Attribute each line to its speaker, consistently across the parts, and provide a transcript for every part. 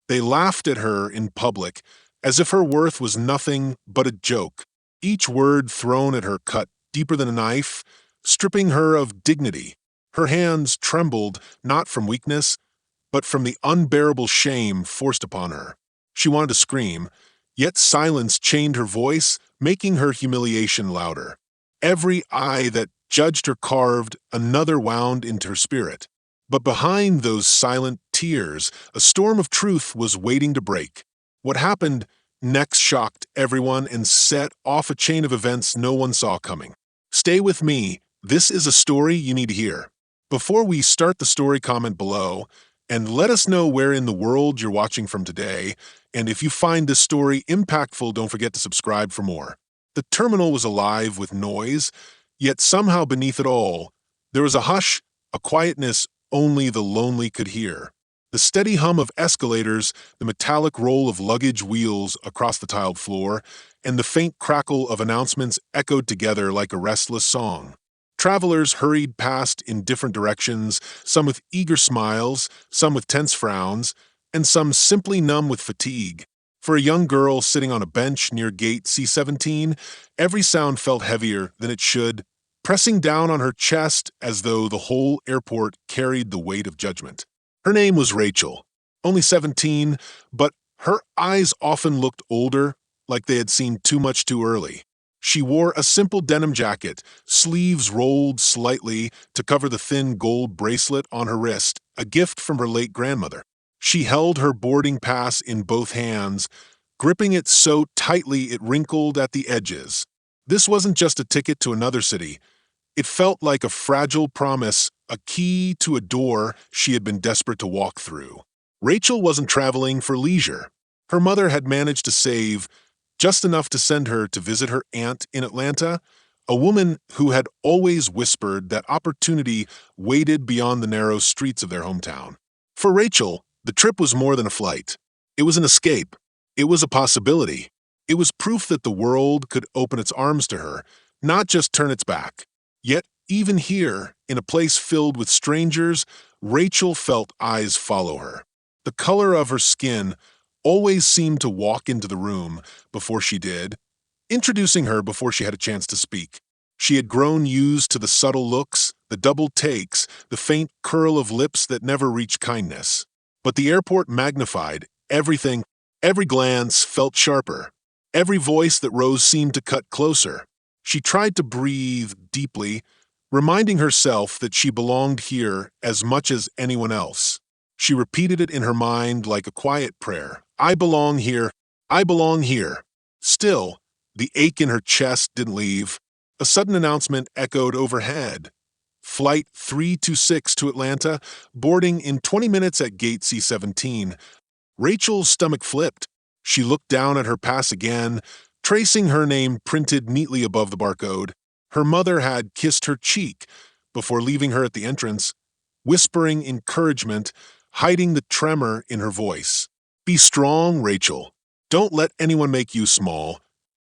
Speaker 1: They laughed at her in public, as if her worth was nothing but a joke. Each word thrown at her cut deeper than a knife, stripping her of dignity. Her hands trembled not from weakness, but from the unbearable shame forced upon her. She wanted to scream, yet silence chained her voice, making her humiliation louder. Every eye that judged her carved another wound into her spirit. But behind those silent tears, a storm of truth was waiting to break. What happened next shocked everyone and set off a chain of events no one saw coming. Stay with me. This is a story you need to hear. Before we start the story, comment below and let us know where in the world you're watching from today. And if you find this story impactful, don't forget to subscribe for more. The terminal was alive with noise, yet somehow beneath it all, there was a hush, a quietness only the lonely could hear. The steady hum of escalators, the metallic roll of luggage wheels across the tiled floor, and the faint crackle of announcements echoed together like a restless song. Travelers hurried past in different directions, some with eager smiles, some with tense frowns, and some simply numb with fatigue. For a young girl sitting on a bench near gate C-17, every sound felt heavier than it should, pressing down on her chest as though the whole airport carried the weight of judgment. Her name was Rachel, only 17, but her eyes often looked older, like they had seen too much too early. She wore a simple denim jacket, sleeves rolled slightly to cover the thin gold bracelet on her wrist, a gift from her late grandmother. She held her boarding pass in both hands, gripping it so tightly it wrinkled at the edges. This wasn't just a ticket to another city. It felt like a fragile promise, a key to a door she had been desperate to walk through. Rachel wasn't traveling for leisure. Her mother had managed to save just enough to send her to visit her aunt in Atlanta, a woman who had always whispered that opportunity waited beyond the narrow streets of their hometown. For Rachel, the trip was more than a flight. It was an escape. It was a possibility. It was proof that the world could open its arms to her, not just turn its back. Yet, even here, in a place filled with strangers, Rachel felt eyes follow her. The color of her skin always seemed to walk into the room before she did, introducing her before she had a chance to speak. She had grown used to the subtle looks, the double takes, the faint curl of lips that never reached kindness. But the airport magnified everything. Every glance felt sharper. Every voice that rose seemed to cut closer. She tried to breathe deeply, reminding herself that she belonged here as much as anyone else. She repeated it in her mind like a quiet prayer. I belong here. I belong here. Still, the ache in her chest didn't leave. A sudden announcement echoed overhead. Flight 326 to Atlanta, boarding in 20 minutes at gate C-17. Rachel's stomach flipped. She looked down at her pass again, tracing her name printed neatly above the barcode. Her mother had kissed her cheek before leaving her at the entrance, whispering encouragement, hiding the tremor in her voice. Be strong, Rachel. Don't let anyone make you small.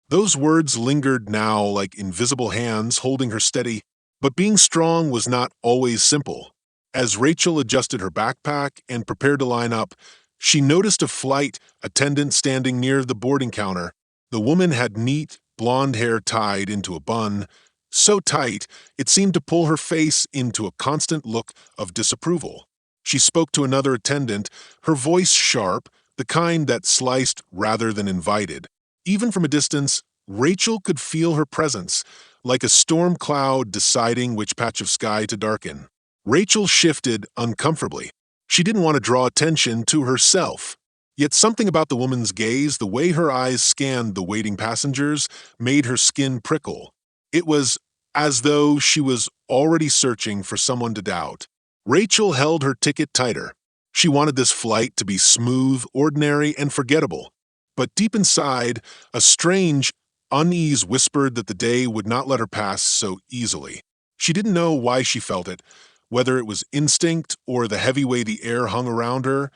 Speaker 1: Those words lingered now like invisible hands holding her steady, but being strong was not always simple. As Rachel adjusted her backpack and prepared to line up, she noticed a flight attendant standing near the boarding counter. The woman had neat, blonde hair tied into a bun, so tight it seemed to pull her face into a constant look of disapproval. She spoke to another attendant, her voice sharp, the kind that sliced rather than invited. Even from a distance, Rachel could feel her presence, like a storm cloud deciding which patch of sky to darken. Rachel shifted uncomfortably. She didn't want to draw attention to herself. Yet something about the woman's gaze, the way her eyes scanned the waiting passengers, made her skin prickle. It was as though she was already searching for someone to doubt. Rachel held her ticket tighter. She wanted this flight to be smooth, ordinary, and forgettable. But deep inside, a strange unease whispered that the day would not let her pass so easily. She didn't know why she felt it, whether it was instinct or the heavy way the air hung around her,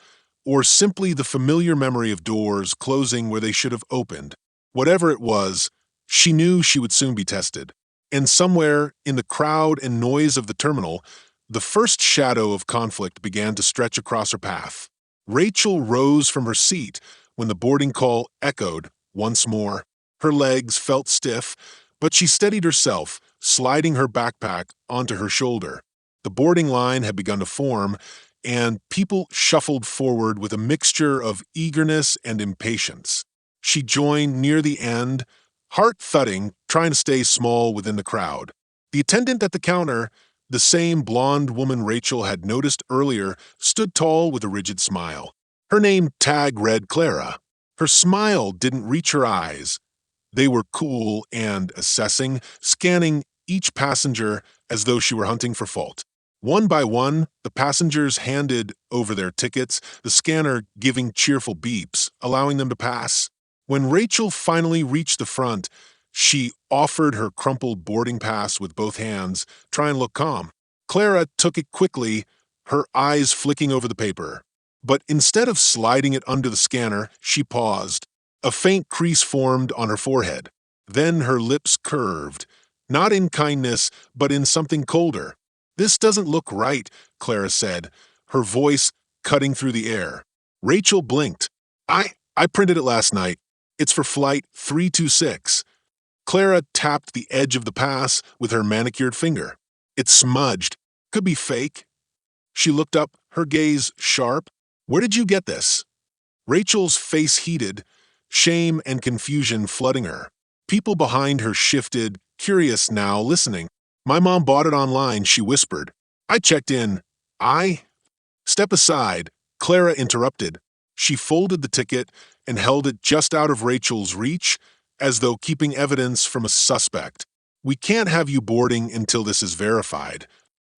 Speaker 1: or simply the familiar memory of doors closing where they should have opened. Whatever it was, she knew she would soon be tested. And somewhere in the crowd and noise of the terminal, the first shadow of conflict began to stretch across her path. Rachel rose from her seat when the boarding call echoed once more. Her legs felt stiff, but she steadied herself, sliding her backpack onto her shoulder. The boarding line had begun to form, and people shuffled forward with a mixture of eagerness and impatience. She joined near the end, heart thudding, trying to stay small within the crowd. The attendant at the counter, the same blonde woman Rachel had noticed earlier, stood tall with a rigid smile. Her name tag read Clara. Her smile didn't reach her eyes. They were cool and assessing, scanning each passenger as though she were hunting for fault. One by one, the passengers handed over their tickets, the scanner giving cheerful beeps, allowing them to pass. When Rachel finally reached the front, she offered her crumpled boarding pass with both hands, trying to look calm. Clara took it quickly, her eyes flicking over the paper. But instead of sliding it under the scanner, she paused. A faint crease formed on her forehead. Then her lips curved, not in kindness, but in something colder. "This doesn't look right," Clara said, her voice cutting through the air. Rachel blinked. I printed it last night. It's for flight 326. Clara tapped the edge of the pass with her manicured finger. It smudged. Could be fake. She looked up, her gaze sharp. "Where did you get this?" Rachel's face heated, shame and confusion flooding her. People behind her shifted, curious now, listening. "My mom bought it online," she whispered. "I checked in. Step aside," Clara interrupted. She folded the ticket and held it just out of Rachel's reach, as though keeping evidence from a suspect. "We can't have you boarding until this is verified."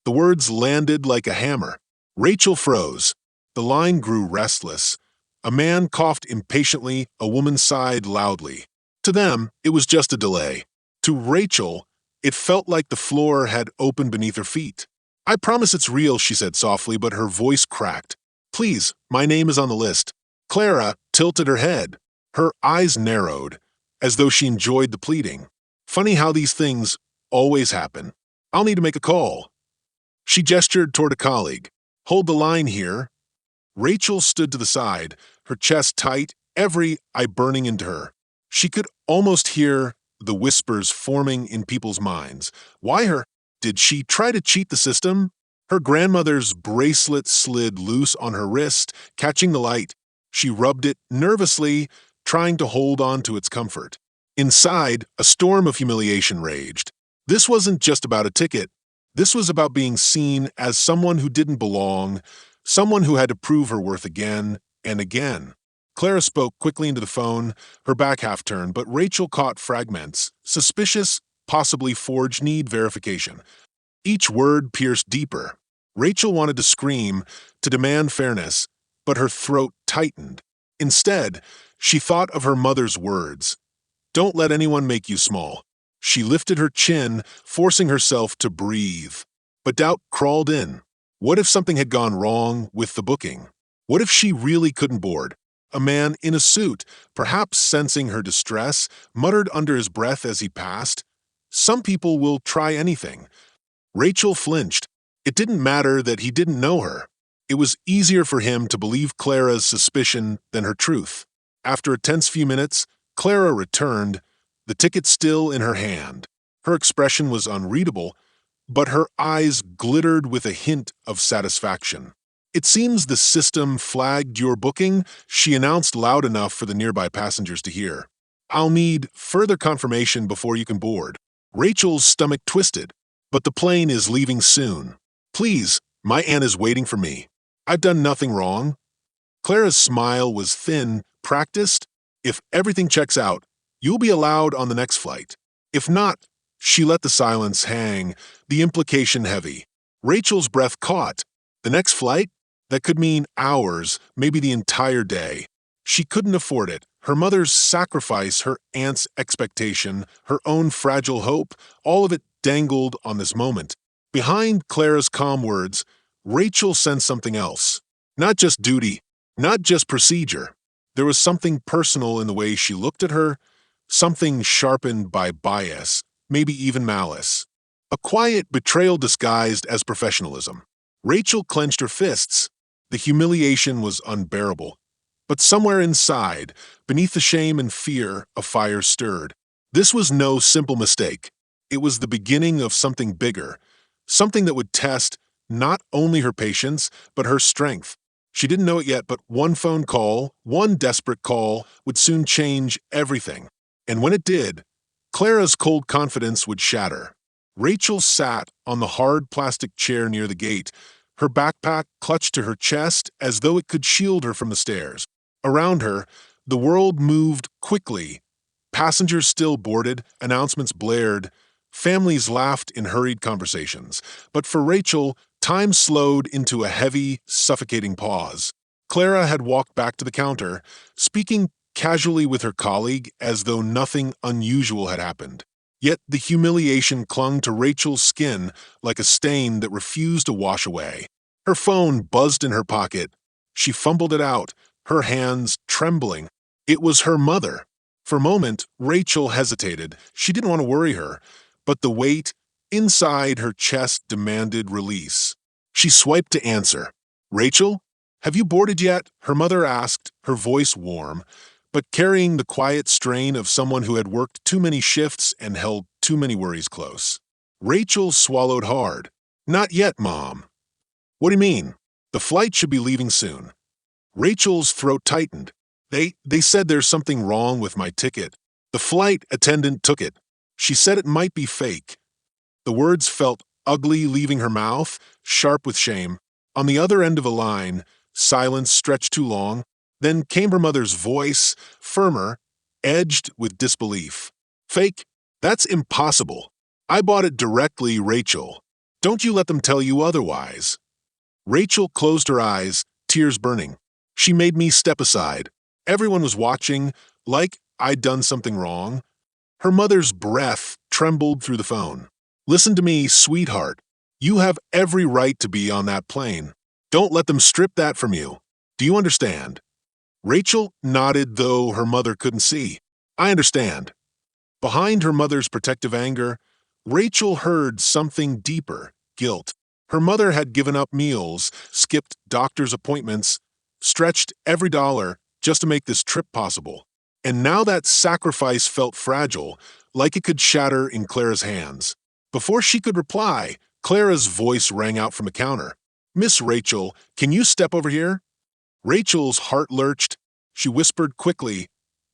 Speaker 1: The words landed like a hammer. Rachel froze. The line grew restless. A man coughed impatiently, a woman sighed loudly. To them, it was just a delay. To Rachel, it felt like the floor had opened beneath her feet. "I promise it's real," she said softly, but her voice cracked. "Please, my name is on the list." Clara tilted her head. Her eyes narrowed, as though she enjoyed the pleading. "Funny how these things always happen. I'll need to make a call." She gestured toward a colleague. "Hold the line here." Rachel stood to the side, her chest tight, every eye burning into her. She could almost hear the whispers forming in people's minds. Why her? Did she try to cheat the system? Her grandmother's bracelet slid loose on her wrist, catching the light. She rubbed it nervously, trying to hold on to its comfort. Inside, a storm of humiliation raged. This wasn't just about a ticket. This was about being seen as someone who didn't belong, someone who had to prove her worth again and again. Clara spoke quickly into the phone, her back half turned, but Rachel caught fragments. Suspicious, possibly forged, need verification. Each word pierced deeper. Rachel wanted to scream, to demand fairness, but her throat tightened. Instead, she thought of her mother's words. "Don't let anyone make you small." She lifted her chin, forcing herself to breathe. But doubt crawled in. What if something had gone wrong with the booking? What if she really couldn't board? A man in a suit, perhaps sensing her distress, muttered under his breath as he passed, "Some people will try anything." Rachel flinched. It didn't matter that he didn't know her. It was easier for him to believe Clara's suspicion than her truth. After a tense few minutes, Clara returned, the ticket still in her hand. Her expression was unreadable, but her eyes glittered with a hint of satisfaction. "It seems the system flagged your booking," she announced loud enough for the nearby passengers to hear. "I'll need further confirmation before you can board." Rachel's stomach twisted. "But the plane is leaving soon. Please, my aunt is waiting for me. I've done nothing wrong." Clara's smile was thin, practiced. "If everything checks out, you'll be allowed on the next flight. If not," she let the silence hang, the implication heavy. Rachel's breath caught. The next flight? That could mean hours, maybe the entire day. She couldn't afford it. Her mother's sacrifice, her aunt's expectation, her own fragile hope, all of it dangled on this moment. Behind Clara's calm words, Rachel sensed something else. Not just duty, not just procedure. There was something personal in the way she looked at her, something sharpened by bias, maybe even malice. A quiet betrayal disguised as professionalism. Rachel clenched her fists. The humiliation was unbearable. But somewhere inside, beneath the shame and fear, a fire stirred. This was no simple mistake. It was the beginning of something bigger, something that would test not only her patience, but her strength. She didn't know it yet, but one phone call, one desperate call, would soon change everything. And when it did, Clara's cold confidence would shatter. Rachel sat on the hard plastic chair near the gate, her backpack clutched to her chest as though it could shield her from the stairs. Around her, the world moved quickly. Passengers still boarded, announcements blared, families laughed in hurried conversations. But for Rachel, time slowed into a heavy, suffocating pause. Clara had walked back to the counter, speaking casually with her colleague as though nothing unusual had happened. Yet the humiliation clung to Rachel's skin like a stain that refused to wash away. Her phone buzzed in her pocket. She fumbled it out, her hands trembling. It was her mother. For a moment, Rachel hesitated. She didn't want to worry her, but the weight inside her chest demanded release. She swiped to answer. "Rachel, have you boarded yet?" her mother asked, her voice warm, but carrying the quiet strain of someone who had worked too many shifts and held too many worries close. Rachel swallowed hard. "Not yet, Mom." "What do you mean? The flight should be leaving soon." Rachel's throat tightened. They said there's something wrong with my ticket. The flight attendant took it. She said it might be fake. The words felt ugly leaving her mouth, sharp with shame. On the other end of a line, silence stretched too long. Then came her mother's voice, firmer, edged with disbelief. "Fake? That's impossible. I bought it directly, Rachel. Don't you let them tell you otherwise." Rachel closed her eyes, tears burning. "She made me step aside. Everyone was watching, like I'd done something wrong." Her mother's breath trembled through the phone. "Listen to me, sweetheart. You have every right to be on that plane. Don't let them strip that from you. Do you understand?" Rachel nodded, though her mother couldn't see. "I understand." Behind her mother's protective anger, Rachel heard something deeper, guilt. Her mother had given up meals, skipped doctor's appointments, stretched every dollar just to make this trip possible. And now that sacrifice felt fragile, like it could shatter in Clara's hands. Before she could reply, Clara's voice rang out from the counter. "Miss Rachel, can you step over here?" Rachel's heart lurched. She whispered quickly,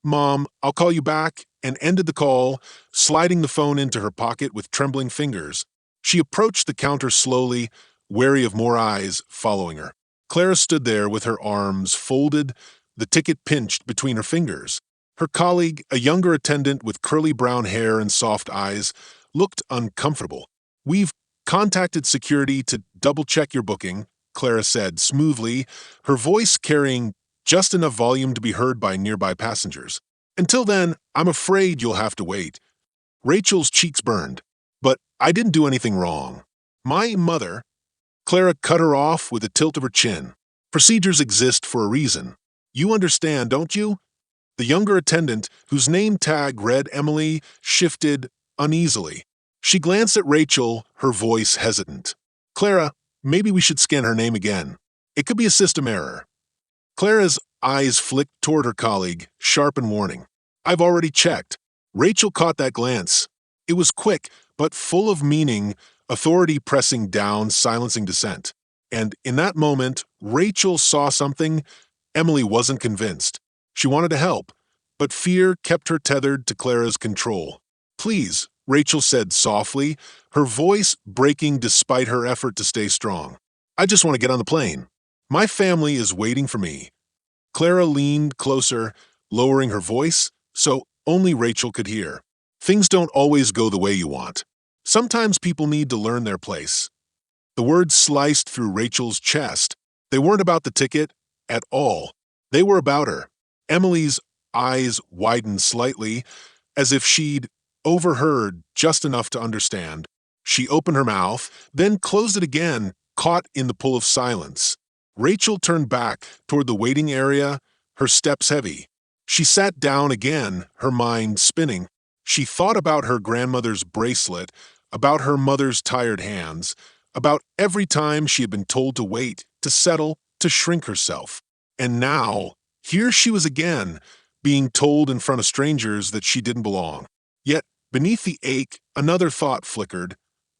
Speaker 1: "Mom, I'll call you back," and ended the call, sliding the phone into her pocket with trembling fingers. She approached the counter slowly, wary of more eyes following her. Clara stood there with her arms folded, the ticket pinched between her fingers. Her colleague, a younger attendant with curly brown hair and soft eyes, looked uncomfortable. "We've contacted security to double-check your booking," Clara said smoothly, her voice carrying just enough volume to be heard by nearby passengers. "Until then, I'm afraid you'll have to wait." Rachel's cheeks burned. "But I didn't do anything wrong. My mother—" Clara cut her off with a tilt of her chin. "Procedures exist for a reason. You understand, don't you?" The younger attendant, whose name tag read Emily, shifted uneasily. She glanced at Rachel, her voice hesitant. "Clara, maybe we should scan her name again. It could be a system error." Clara's eyes flicked toward her colleague, sharp and warning. "I've already checked." Rachel caught that glance. It was quick, but full of meaning, authority pressing down, silencing dissent. And in that moment, Rachel saw something. Emily wasn't convinced. She wanted to help, but fear kept her tethered to Clara's control. "Please," Rachel said softly, her voice breaking despite her effort to stay strong. "I just want to get on the plane. My family is waiting for me." Clara leaned closer, lowering her voice so only Rachel could hear. "Things don't always go the way you want. Sometimes people need to learn their place." The words sliced through Rachel's chest. They weren't about the ticket at all. They were about her. Emily's eyes widened slightly, as if she'd overheard just enough to understand. She opened her mouth, then closed it again, caught in the pull of silence. Rachel turned back toward the waiting area, her steps heavy. She sat down again, her mind spinning. She thought about her grandmother's bracelet, about her mother's tired hands, about every time she had been told to wait, to settle, to shrink herself. And now, here she was again, being told in front of strangers that she didn't belong. Yet, beneath the ache, another thought flickered.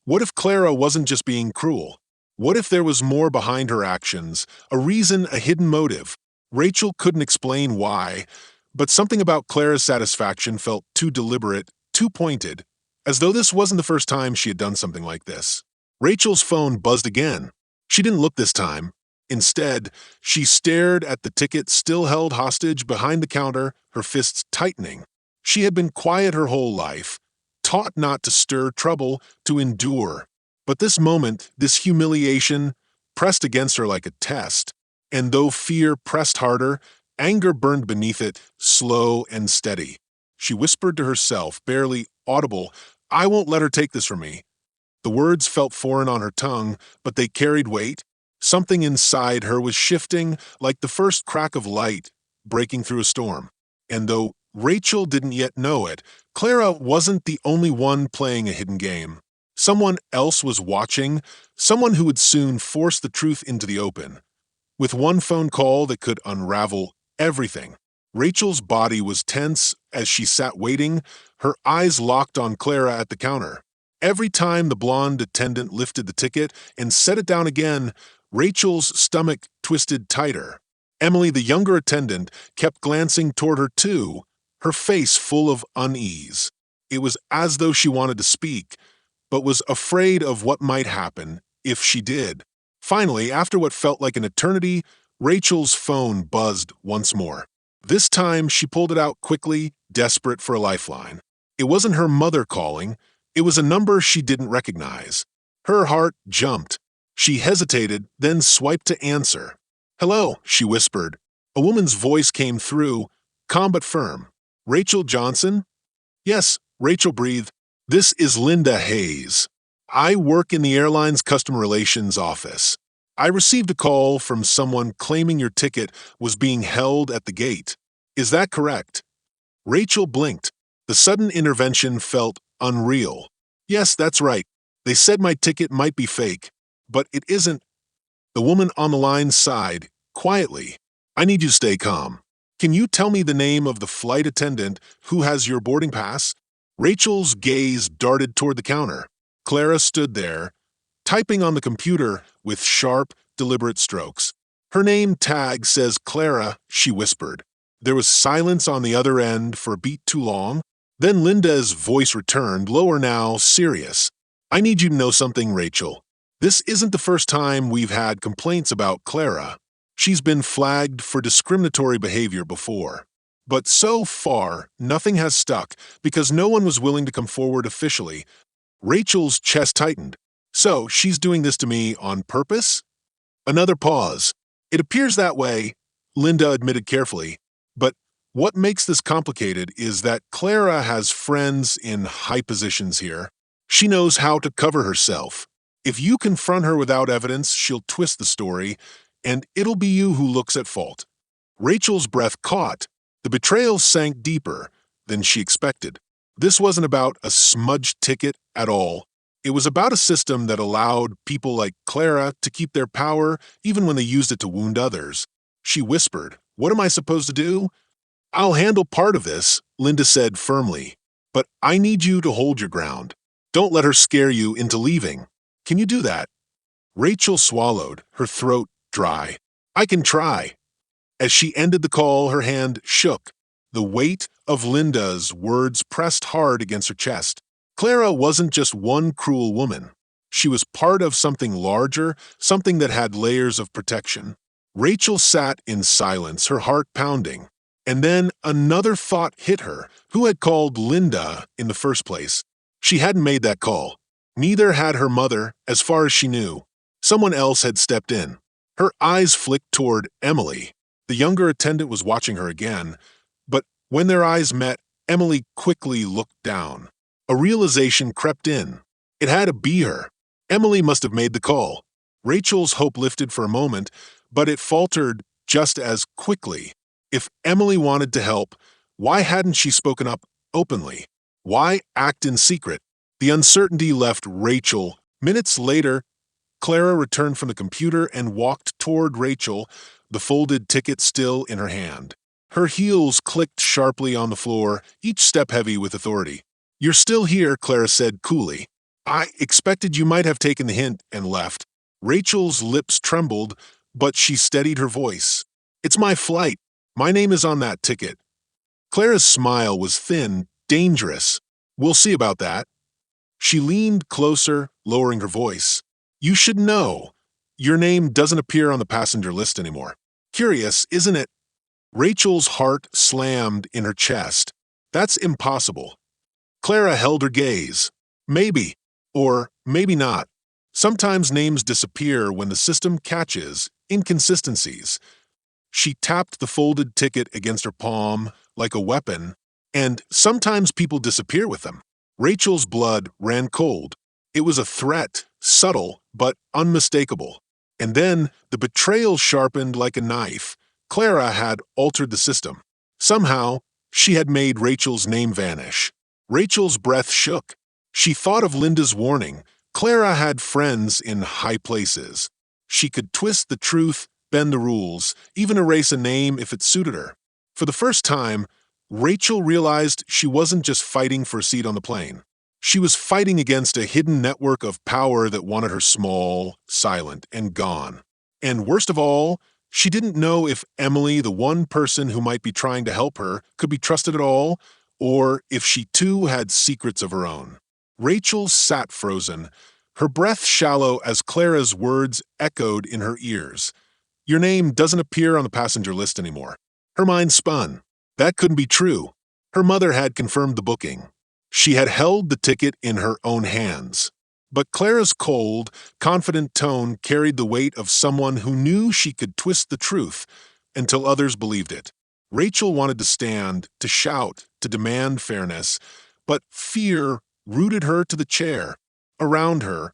Speaker 1: What if Clara wasn't just being cruel? What if there was more behind her actions, a reason, a hidden motive? Rachel couldn't explain why, but something about Clara's satisfaction felt too deliberate, too pointed, as though this wasn't the first time she had done something like this. Rachel's phone buzzed again. She didn't look this time. Instead, she stared at the ticket still held hostage behind the counter, her fists tightening. She had been quiet her whole life, taught not to stir trouble, to endure. But this moment, this humiliation, pressed against her like a test. And though fear pressed harder, anger burned beneath it, slow and steady. She whispered to herself, barely audible, "I won't let her take this from me." The words felt foreign on her tongue, but they carried weight. Something inside her was shifting, like the first crack of light breaking through a storm. And though Rachel didn't yet know it, Clara wasn't the only one playing a hidden game. Someone else was watching, someone who would soon force the truth into the open. With one phone call that could unravel everything. Rachel's body was tense as she sat waiting, her eyes locked on Clara at the counter. Every time the blonde attendant lifted the ticket and set it down again, Rachel's stomach twisted tighter. Emily, the younger attendant, kept glancing toward her too, her face full of unease. It was as though she wanted to speak, but was afraid of what might happen if she did. Finally, after what felt like an eternity, Rachel's phone buzzed once more. This time, she pulled it out quickly, desperate for a lifeline. It wasn't her mother calling. It was a number she didn't recognize. Her heart jumped. She hesitated, then swiped to answer. "Hello," she whispered. A woman's voice came through, calm but firm. "Rachel Johnson?" "Yes," Rachel breathed. "This is Linda Hayes. I work in the airline's customer relations office. I received a call from someone claiming your ticket was being held at the gate. Is that correct?" Rachel blinked. The sudden intervention felt unreal. "Yes, that's right. They said my ticket might be fake, but it isn't." The woman on the line sighed, quietly. "I need you to stay calm. Can you tell me the name of the flight attendant who has your boarding pass?" Rachel's gaze darted toward the counter. Clara stood there, typing on the computer with sharp, deliberate strokes. "Her name tag says Clara," she whispered. There was silence on the other end for a beat too long. Then Linda's voice returned, lower now, serious. "I need you to know something, Rachel. This isn't the first time we've had complaints about Clara. She's been flagged for discriminatory behavior before. But so far, nothing has stuck because no one was willing to come forward officially." Rachel's chest tightened. "So, she's doing this to me on purpose?" Another pause. "It appears that way," Linda admitted carefully. "But what makes this complicated is that Clara has friends in high positions here. She knows how to cover herself. If you confront her without evidence, she'll twist the story, and it'll be you who looks at fault." Rachel's breath caught. The betrayal sank deeper than she expected. This wasn't about a smudged ticket at all. It was about a system that allowed people like Clara to keep their power even when they used it to wound others. She whispered, "What am I supposed to do?" "I'll handle part of this," Linda said firmly. "But I need you to hold your ground. Don't let her scare you into leaving. Can you do that?" Rachel swallowed, her throat dry. "I can try." As she ended the call, her hand shook. The weight of Linda's words pressed hard against her chest. Clara wasn't just one cruel woman. She was part of something larger, something that had layers of protection. Rachel sat in silence, her heart pounding. And then another thought hit her. Who had called Linda in the first place? She hadn't made that call. Neither had her mother, as far as she knew. Someone else had stepped in. Her eyes flicked toward Emily. The younger attendant was watching her again, but when their eyes met, Emily quickly looked down. A realization crept in. It had to be her. Emily must have made the call. Rachel's hope lifted for a moment, but it faltered just as quickly. If Emily wanted to help, why hadn't she spoken up openly? Why act in secret? The uncertainty left Rachel. Minutes later, Clara returned from the computer and walked toward Rachel, the folded ticket still in her hand. Her heels clicked sharply on the floor, each step heavy with authority. "You're still here," Clara said coolly. "I expected you might have taken the hint and left." Rachel's lips trembled, but she steadied her voice. "It's my flight. My name is on that ticket." Clara's smile was thin, dangerous. "We'll see about that." She leaned closer, lowering her voice. "You should know. Your name doesn't appear on the passenger list anymore. Curious, isn't it?" Rachel's heart slammed in her chest. "That's impossible." Clara held her gaze. "Maybe, or maybe not. Sometimes names disappear when the system catches inconsistencies." She tapped the folded ticket against her palm like a weapon, and sometimes people disappear with them. Rachel's blood ran cold. It was a threat, subtle but unmistakable. And then the betrayal sharpened like a knife. Clara had altered the system. Somehow, she had made Rachel's name vanish. Rachel's breath shook. She thought of Linda's warning. Clara had friends in high places. She could twist the truth, bend the rules, even erase a name if it suited her. For the first time, Rachel realized she wasn't just fighting for a seat on the plane. She was fighting against a hidden network of power that wanted her small, silent, and gone. And worst of all, she didn't know if Emily, the one person who might be trying to help her, could be trusted at all, or if she too had secrets of her own. Rachel sat frozen, her breath shallow as Clara's words echoed in her ears. "Your name doesn't appear on the passenger list anymore." Her mind spun. That couldn't be true. Her mother had confirmed the booking. She had held the ticket in her own hands. But Clara's cold, confident tone carried the weight of someone who knew she could twist the truth until others believed it. Rachel wanted to stand, to shout, to demand fairness, but fear rooted her to the chair. Around her,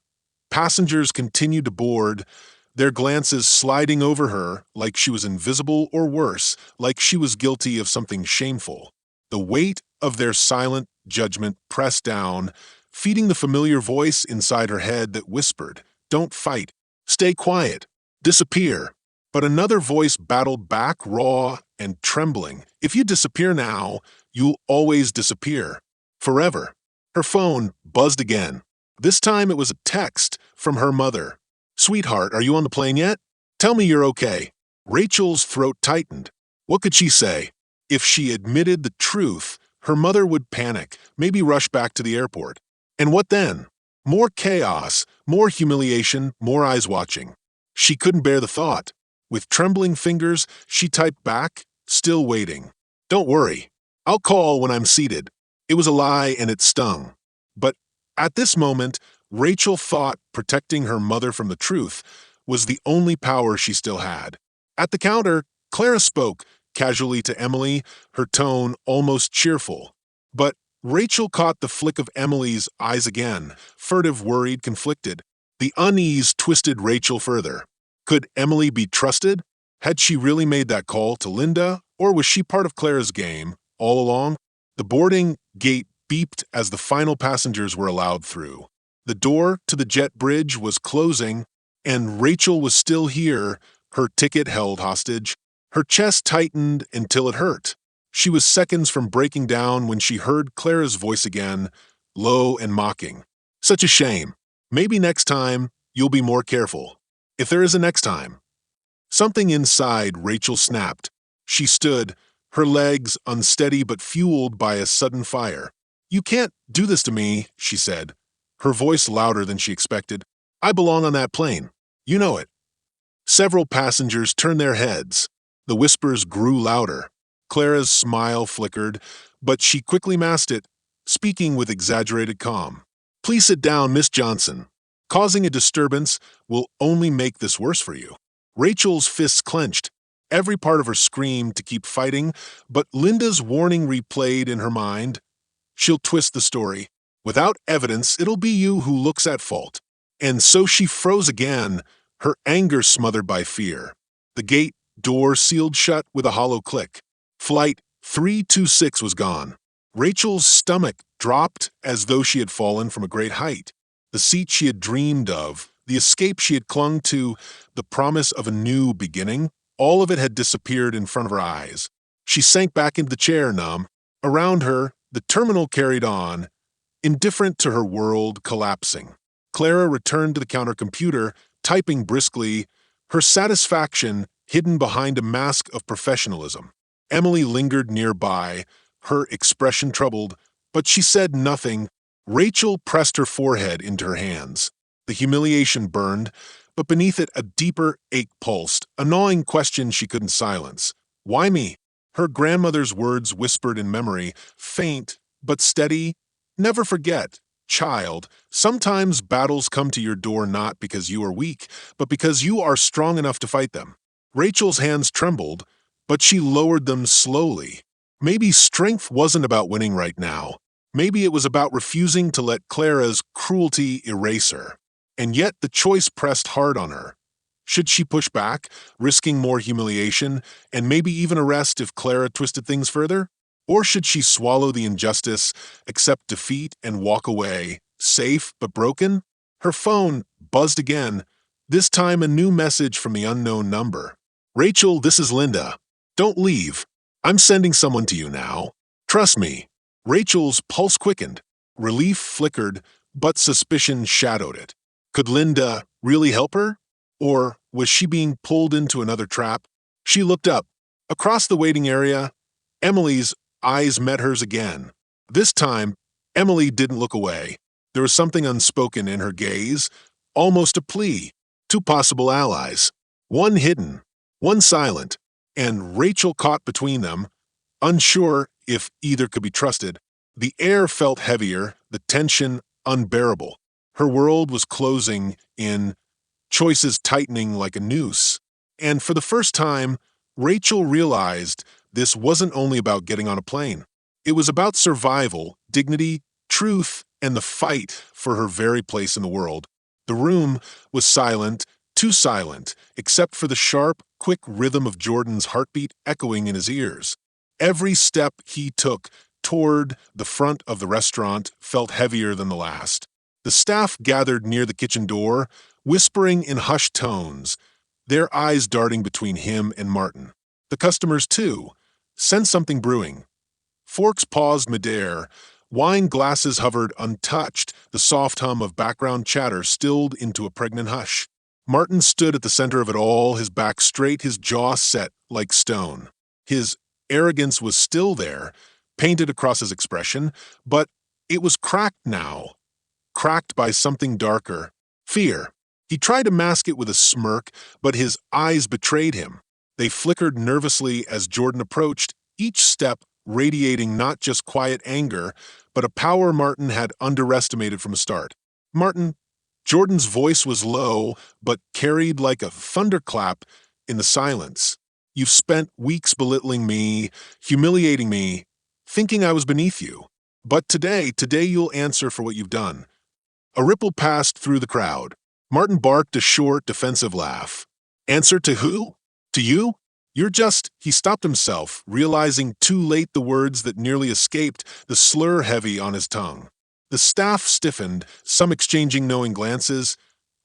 Speaker 1: passengers continued to board, their glances sliding over her like she was invisible or worse, like she was guilty of something shameful. The weight of their silent judgment pressed down, feeding the familiar voice inside her head that whispered, "Don't fight. Stay quiet. Disappear." But another voice battled back, raw and trembling. "If you disappear now, you'll always disappear. Forever." Her phone buzzed again. This time it was a text from her mother. "Sweetheart, are you on the plane yet? Tell me you're okay." Rachel's throat tightened. What could she say? If she admitted the truth, her mother would panic, maybe rush back to the airport. And what then? More chaos, more humiliation, more eyes watching. She couldn't bear the thought. With trembling fingers, she typed back, still waiting. "Don't worry. I'll call when I'm seated." It was a lie and it stung. But at this moment, Rachel thought protecting her mother from the truth was the only power she still had. At the counter, Clara spoke, casually to Emily, her tone almost cheerful. But Rachel caught the flick of Emily's eyes again, furtive, worried, conflicted. The unease twisted Rachel further. Could Emily be trusted? Had she really made that call to Linda, or was she part of Clara's game all along? The boarding gate beeped as the final passengers were allowed through. The door to the jet bridge was closing, and Rachel was still here, her ticket held hostage. Her chest tightened until it hurt. She was seconds from breaking down when she heard Clara's voice again, low and mocking. "Such a shame. Maybe next time you'll be more careful. If there is a next time." Something inside Rachel snapped. She stood, her legs unsteady but fueled by a sudden fire. "You can't do this to me," she said, her voice louder than she expected. "I belong on that plane. You know it." Several passengers turned their heads. The whispers grew louder. Clara's smile flickered, but she quickly masked it, speaking with exaggerated calm. "Please sit down, Miss Johnson. Causing a disturbance will only make this worse for you." Rachel's fists clenched. Every part of her screamed to keep fighting, but Linda's warning replayed in her mind. She'll twist the story. Without evidence, it'll be you who looks at fault. And so she froze again, her anger smothered by fear. The gate door sealed shut with a hollow click. Flight 326 was gone. Rachel's stomach dropped as though she had fallen from a great height. The seat she had dreamed of, The escape she had clung to, the promise of a new beginning, all of it had disappeared in front of her eyes. She sank back into the chair, numb. Around her, the terminal carried on, indifferent to her world collapsing. Clara returned to the counter computer, typing briskly, her satisfaction hidden behind a mask of professionalism. Emily lingered nearby, her expression troubled, but she said nothing. Rachel pressed her forehead into her hands. The humiliation burned, but beneath it a deeper ache pulsed, a gnawing question she couldn't silence. Why me? Her grandmother's words whispered in memory, faint but steady. Never forget, child, sometimes battles come to your door not because you are weak, but because you are strong enough to fight them. Rachel's hands trembled, but she lowered them slowly. Maybe strength wasn't about winning right now. Maybe it was about refusing to let Clara's cruelty erase her. And yet the choice pressed hard on her. Should she push back, risking more humiliation, and maybe even arrest if Clara twisted things further? Or should she swallow the injustice, accept defeat, and walk away, safe but broken? Her phone buzzed again, this time a new message from the unknown number. Rachel, this is Linda. Don't leave. I'm sending someone to you now. Trust me. Rachel's pulse quickened. Relief flickered, but suspicion shadowed it. Could Linda really help her? Or was she being pulled into another trap? She looked up. Across the waiting area, Emily's eyes met hers again. This time, Emily didn't look away. There was something unspoken in her gaze, almost a plea. Two possible allies. One hidden, one silent, and Rachel caught between them, unsure if either could be trusted. The air felt heavier, the tension unbearable. Her world was closing in, choices tightening like a noose. And for the first time, Rachel realized this wasn't only about getting on a plane. It was about survival, dignity, truth, and the fight for her very place in the world. The room was silent, too silent, except for the sharp, quick rhythm of Jordan's heartbeat echoing in his ears. Every step he took toward the front of the restaurant felt heavier than the last. The staff gathered near the kitchen door, whispering in hushed tones, their eyes darting between him and Martin. The customers, too, sensed something brewing. Forks paused midair, wine glasses hovered untouched, the soft hum of background chatter stilled into a pregnant hush. Martin stood at the center of it all, his back straight, his jaw set like stone. His arrogance was still there, painted across his expression, but it was cracked now, cracked by something darker, fear. He tried to mask it with a smirk, but his eyes betrayed him. They flickered nervously as Jordan approached, each step radiating not just quiet anger, but a power Martin had underestimated from the start. Martin, Jordan's voice was low, but carried like a thunderclap in the silence. You've spent weeks belittling me, humiliating me, thinking I was beneath you. But today you'll answer for what you've done. A ripple passed through the crowd. Martin barked a short, defensive laugh. Answer to who? To you? You're just... He stopped himself, realizing too late the words that nearly escaped, the slur heavy on his tongue. The staff stiffened, some exchanging knowing glances,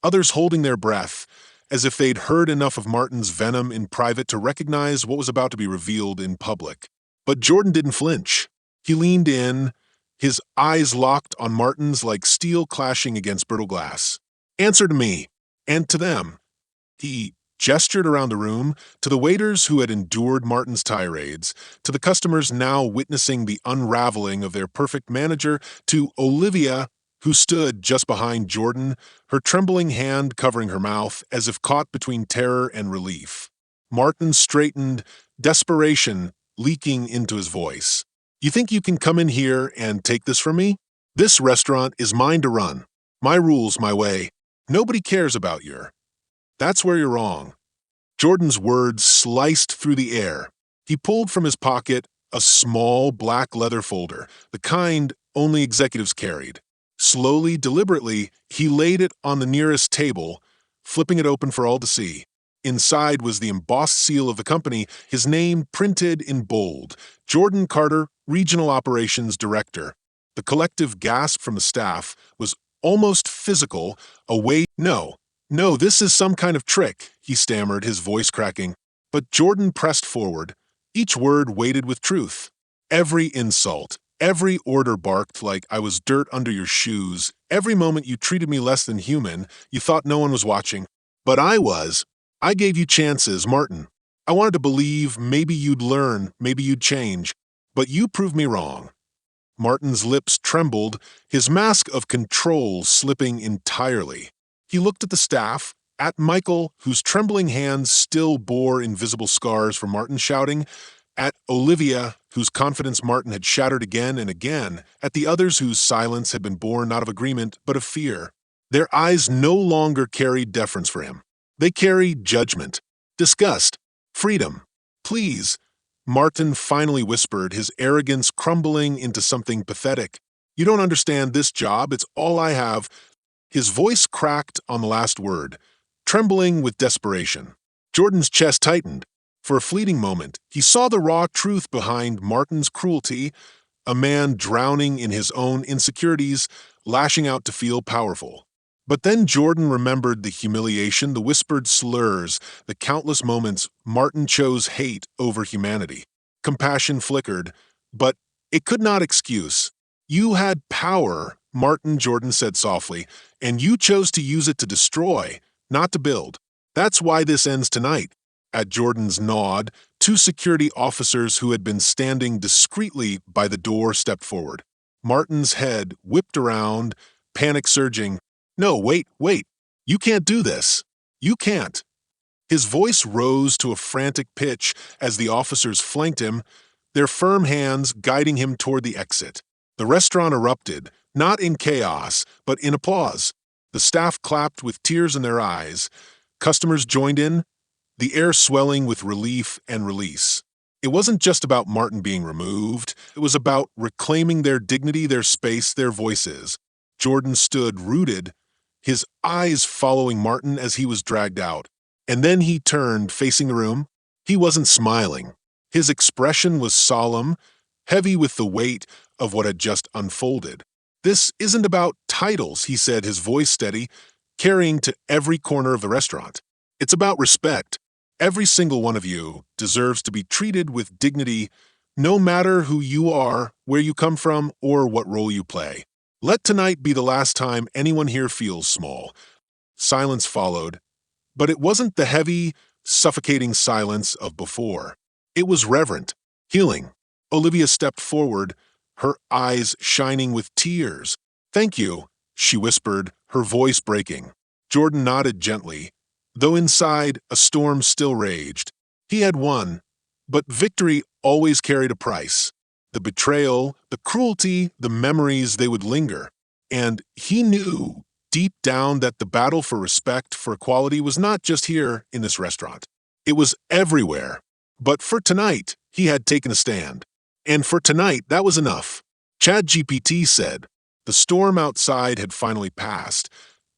Speaker 1: others holding their breath, as if they'd heard enough of Martin's venom in private to recognize what was about to be revealed in public. But Jordan didn't flinch. He leaned in, his eyes locked on Martin's like steel clashing against brittle glass. Answer to me, and to them. He gestured around the room, to the waiters who had endured Martin's tirades, to the customers now witnessing the unraveling of their perfect manager, to Olivia, who stood just behind Jordan, her trembling hand covering her mouth as if caught between terror and relief. Martin straightened, desperation leaking into his voice. You think you can come in here and take this from me? This restaurant is mine to run. My rules, my way. Nobody cares about your... That's where you're wrong. Jordan's words sliced through the air. He pulled from his pocket a small black leather folder, the kind only executives carried. Slowly, deliberately, he laid it on the nearest table, flipping it open for all to see. Inside was the embossed seal of the company, his name printed in bold, Jordan Carter, Regional Operations Director. The collective gasp from the staff was almost physical, a weight. No, No, this is some kind of trick, he stammered, his voice cracking. But Jordan pressed forward, each word weighted with truth. Every insult, every order barked like I was dirt under your shoes, every moment you treated me less than human, you thought no one was watching. But I was. I gave you chances, Martin. I wanted to believe maybe you'd learn, maybe you'd change. But you proved me wrong. Martin's lips trembled, his mask of control slipping entirely. He looked at the staff, at Michael, whose trembling hands still bore invisible scars from Martin shouting, at Olivia, whose confidence Martin had shattered again and again, at the others whose silence had been born not of agreement but of fear. Their eyes no longer carried deference for him. They carried judgment, disgust, freedom. Please, Martin finally whispered, his arrogance crumbling into something pathetic. You don't understand this job, it's all I have. His voice cracked on the last word, trembling with desperation. Jordan's chest tightened. For a fleeting moment, he saw the raw truth behind Martin's cruelty, a man drowning in his own insecurities, lashing out to feel powerful. But then Jordan remembered the humiliation, the whispered slurs, the countless moments Martin chose hate over humanity. Compassion flickered, but it could not excuse. You had power, Martin, Jordan said softly, and you chose to use it to destroy, not to build. That's why this ends tonight. At Jordan's nod, two security officers who had been standing discreetly by the door stepped forward. Martin's head whipped around, panic surging. No, wait. You can't do this. You can't. His voice rose to a frantic pitch as the officers flanked him, their firm hands guiding him toward the exit. The restaurant erupted, not in chaos, but in applause. The staff clapped with tears in their eyes. Customers joined in, the air swelling with relief and release. It wasn't just about Martin being removed. It was about reclaiming their dignity, their space, their voices. Jordan stood rooted, his eyes following Martin as he was dragged out. And then he turned, facing the room. He wasn't smiling. His expression was solemn, heavy with the weight of what had just unfolded. This isn't about titles, he said, his voice steady, carrying to every corner of the restaurant. It's about respect. Every single one of you deserves to be treated with dignity, no matter who you are, where you come from, or what role you play. Let tonight be the last time anyone here feels small. Silence followed, but it wasn't the heavy, suffocating silence of before. It was reverent, healing. Olivia stepped forward, her eyes shining with tears. Thank you, she whispered, her voice breaking. Jordan nodded gently, though inside a storm still raged. He had won, but victory always carried a price. The betrayal, the cruelty, the memories, they would linger. And he knew deep down that the battle for respect, for equality, was not just here in this restaurant. It was everywhere. But for tonight, he had taken a stand. And for tonight, that was enough. ChatGPT said. The storm outside had finally passed.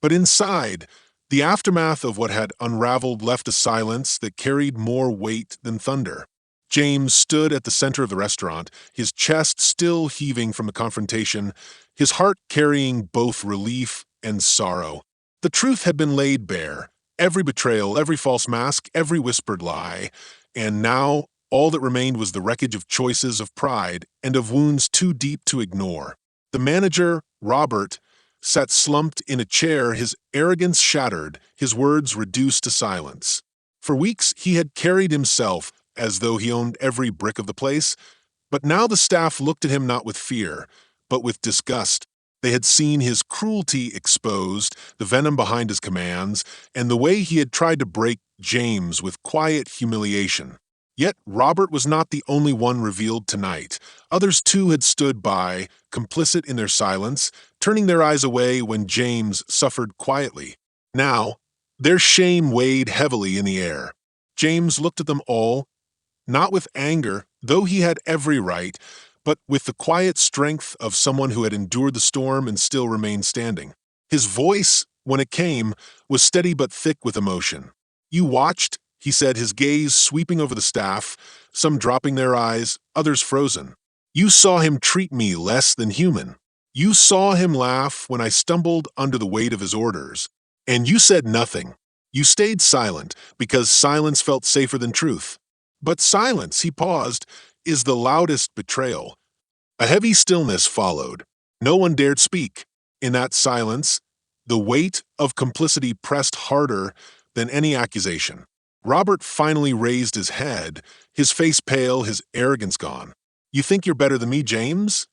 Speaker 1: But inside, the aftermath of what had unraveled left a silence that carried more weight than thunder. James stood at the center of the restaurant, his chest still heaving from the confrontation, his heart carrying both relief and sorrow. The truth had been laid bare, every betrayal, every false mask, every whispered lie, and now all that remained was the wreckage of choices, of pride, and of wounds too deep to ignore. The manager, Robert, sat slumped in a chair, his arrogance shattered, his words reduced to silence. For weeks he had carried himself as though he owned every brick of the place, but now the staff looked at him not with fear, but with disgust. They had seen his cruelty exposed, the venom behind his commands, and the way he had tried to break James with quiet humiliation. Yet Robert was not the only one revealed tonight. Others too had stood by, complicit in their silence, turning their eyes away when James suffered quietly. Now, their shame weighed heavily in the air. James looked at them all, not with anger, though he had every right, but with the quiet strength of someone who had endured the storm and still remained standing. His voice, when it came, was steady but thick with emotion. You watched, he said, his gaze sweeping over the staff, some dropping their eyes, others frozen. You saw him treat me less than human. You saw him laugh when I stumbled under the weight of his orders. And you said nothing. You stayed silent because silence felt safer than truth. But silence, he paused, is the loudest betrayal. A heavy stillness followed. No one dared speak. In that silence, the weight of complicity pressed harder than any accusation. Robert finally raised his head, his face pale, his arrogance gone. "You think you're better than me, James?"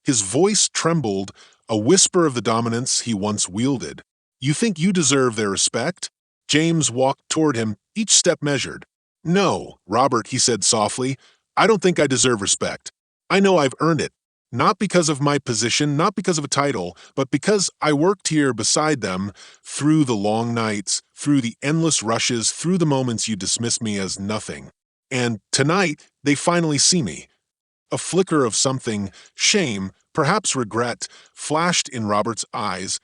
Speaker 1: His voice trembled, a whisper of the dominance he once wielded. "You think you deserve their respect?" James walked toward him, each step measured. "No, Robert," he said softly, "I don't think I deserve respect. I know I've earned it. Not because of my position, not because of a title, but because I worked here beside them through the long nights, through the endless rushes, through the moments you dismissed me as nothing. And tonight, they finally see me." A flicker of something, shame, perhaps regret, flashed in Robert's eyes,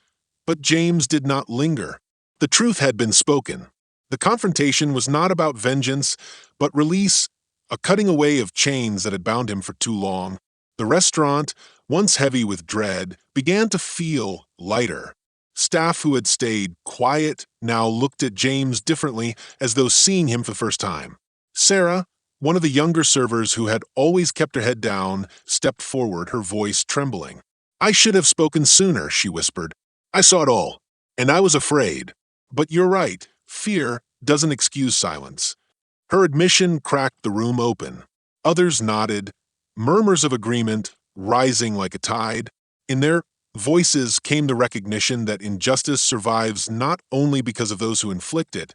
Speaker 1: but James did not linger. The truth had been spoken. The confrontation was not about vengeance, but release, a cutting away of chains that had bound him for too long. The restaurant, once heavy with dread, began to feel lighter. Staff who had stayed quiet now looked at James differently, as though seeing him for the first time. Sarah, one of the younger servers who had always kept her head down, stepped forward, her voice trembling. "I should have spoken sooner," she whispered. "I saw it all, and I was afraid. But you're right, fear doesn't excuse silence." Her admission cracked the room open. Others nodded, murmurs of agreement rising like a tide. In their voices came the recognition that injustice survives not only because of those who inflict it,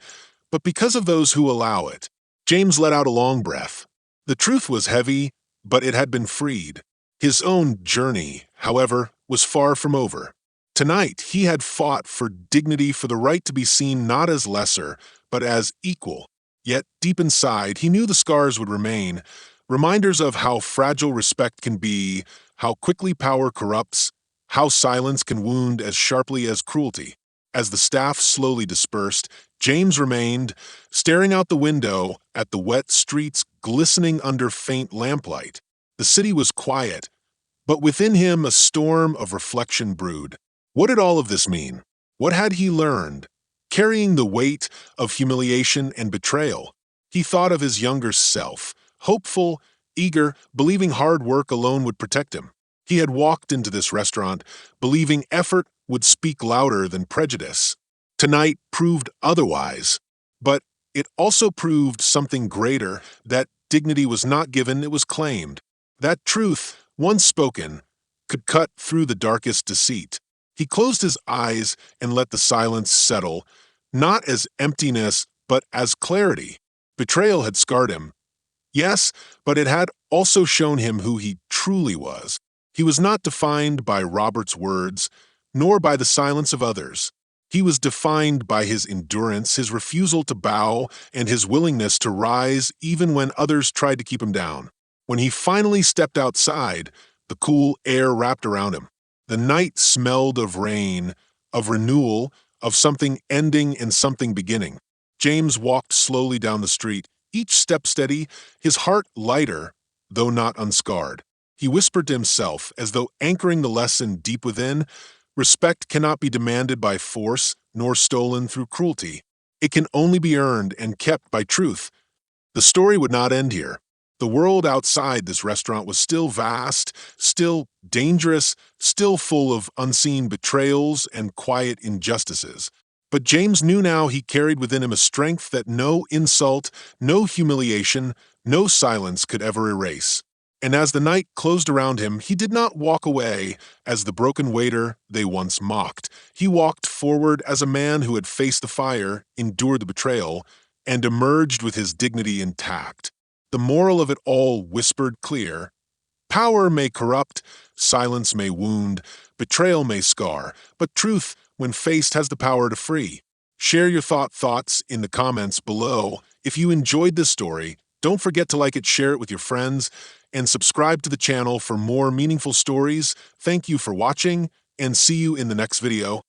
Speaker 1: but because of those who allow it. James let out a long breath. The truth was heavy, but it had been freed. His own journey, however, was far from over. Tonight, he had fought for dignity, for the right to be seen not as lesser, but as equal. Yet, deep inside, he knew the scars would remain, reminders of how fragile respect can be, how quickly power corrupts, how silence can wound as sharply as cruelty. As the staff slowly dispersed, James remained, staring out the window at the wet streets glistening under faint lamplight. The city was quiet, but within him a storm of reflection brewed. What did all of this mean? What had he learned? Carrying the weight of humiliation and betrayal, he thought of his younger self, hopeful, eager, believing hard work alone would protect him. He had walked into this restaurant, believing effort would speak louder than prejudice. Tonight proved otherwise, but it also proved something greater, that dignity was not given, it was claimed. That truth, once spoken, could cut through the darkest deceit. He closed his eyes and let the silence settle, not as emptiness, but as clarity. Betrayal had scarred him. Yes, but it had also shown him who he truly was. He was not defined by Robert's words, nor by the silence of others. He was defined by his endurance, his refusal to bow, and his willingness to rise even when others tried to keep him down. When he finally stepped outside, the cool air wrapped around him. The night smelled of rain, of renewal, of something ending and something beginning. James walked slowly down the street, each step steady, his heart lighter, though not unscarred. He whispered to himself, as though anchoring the lesson deep within, respect cannot be demanded by force, nor stolen through cruelty. It can only be earned and kept by truth. The story would not end here. The world outside this restaurant was still vast, still dangerous, still full of unseen betrayals and quiet injustices. But James knew now he carried within him a strength that no insult, no humiliation, no silence could ever erase. And as the night closed around him, he did not walk away as the broken waiter they once mocked. He walked forward as a man who had faced the fire, endured the betrayal, and emerged with his dignity intact. The moral of it all whispered clear: power may corrupt, silence may wound, betrayal may scar, but truth, when faced, has the power to free. Share your thoughts in the comments below. If you enjoyed this story, don't forget to like it, share it with your friends, and subscribe to the channel for more meaningful stories. Thank you for watching, and see you in the next video.